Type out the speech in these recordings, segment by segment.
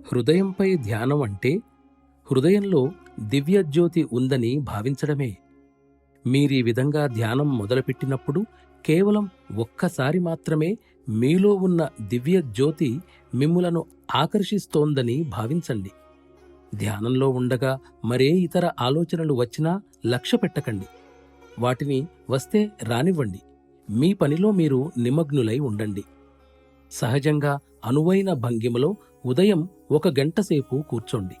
హృదయంపై ధ్యానం అంటే హృదయంలో దివ్యజ్యోతి ఉందని భావించడమే. మీరీ విధంగా ధ్యానం మొదలుపెట్టినప్పుడు కేవలం ఒక్కసారి మాత్రమే మీలో ఉన్న దివ్యజ్యోతి మిమ్ములను ఆకర్షిస్తోందని భావించండి. ధ్యానంలో ఉండగా మరే ఇతర ఆలోచనలు వచ్చినా లక్ష్యపెట్టకండి. వాటిని వస్తే రానివ్వండి. మీ పనిలో మీరు నిమగ్నులై ఉండండి. సహజంగా అనువైన భంగిమలో ఉదయం 1 గంటసేపు కూర్చోండి.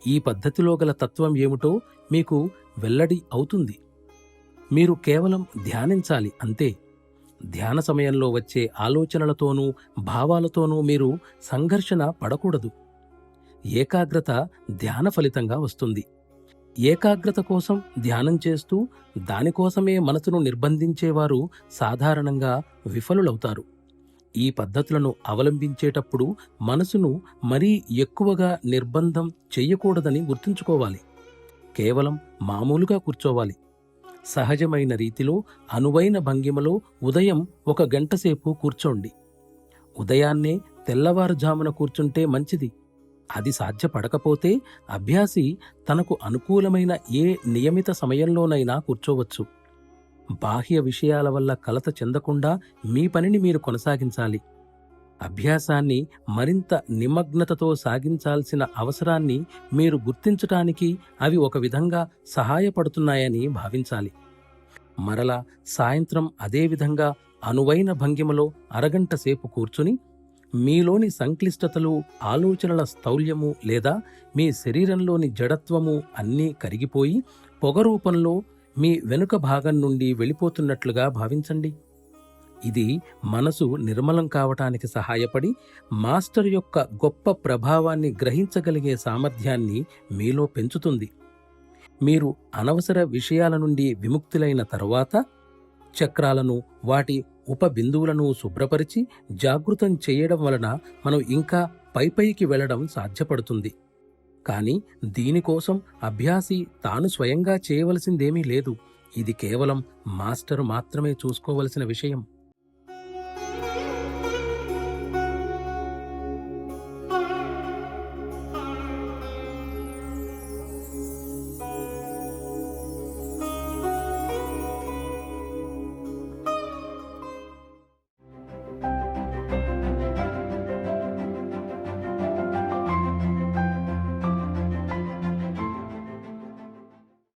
ఈ పద్ధతిలో గల తత్వం ఏమిటో మీకు వెల్లడి అవుతుంది. మీరు కేవలం ధ్యానించాలి అంతే. ధ్యాన సమయంలో వచ్చే ఆలోచనలతోనూ భావాలతోనూ మీరు సంఘర్షణ పడకూడదు. ఏకాగ్రత ధ్యాన ఫలితంగా వస్తుంది. ఏకాగ్రత కోసం ధ్యానం చేస్తూ దానికోసమే మనసును నిర్బంధించేవారు సాధారణంగా విఫలులవుతారు. ఈ పద్ధతులను అవలంబించేటప్పుడు మనసును మరీ ఎక్కువగా నిర్బంధం చెయ్యకూడదని గుర్తుంచుకోవాలి. కేవలం మామూలుగా కూర్చోవాలి. సహజమైన రీతిలో అనువైన భంగిమలో ఉదయం 1 గంటసేపు కూర్చోండి. ఉదయాన్నే తెల్లవారుజామున కూర్చుంటే మంచిది. అది సాధ్యపడకపోతే అభ్యాసి తనకు అనుకూలమైన ఏ నియమిత సమయంలోనైనా కూర్చోవచ్చు. బాహ్య విషయాల వల్ల కలత చెందకుండా మీ పనిని మీరు కొనసాగించాలి. అభ్యాసాన్ని మరింత నిమగ్నతతో సాగించాల్సిన అవసరాన్ని మీరు గుర్తించటానికి అవి ఒక విధంగా సహాయపడుతున్నాయని భావించాలి. మరలా సాయంత్రం అదేవిధంగా అనువైన భంగిమలో 1 గంట సేపు కూర్చుని మీలోని సంక్లిష్టతలు, ఆలోచనల స్థౌల్యము లేదా మీ శరీరంలోని జడత్వము అన్నీ కరిగిపోయి పొగ రూపంలో మీ వెనుక భాగం నుండి వెళ్ళిపోతున్నట్లుగా భావించండి. ఇది మనసు నిర్మలం కావటానికి సహాయపడి మాస్టర్ యొక్క గొప్ప ప్రభావాన్ని గ్రహించగలిగే సామర్థ్యాన్ని మీలో పెంచుతుంది. మీరు అనవసర విషయాల నుండి విముక్తులైన తరువాత చక్రాలను, వాటి ఉపబిందువులను శుభ్రపరిచి జాగృతం చేయడం వలన మనం ఇంకా పైపైకి వెళ్లడం సాధ్యపడుతుంది. కానీ దీనికోసం అభ్యాసి తాను స్వయంగా చేయవలసిందేమీ లేదు. ఇది కేవలం మాస్టర్ మాత్రమే చూసుకోవలసిన విషయం.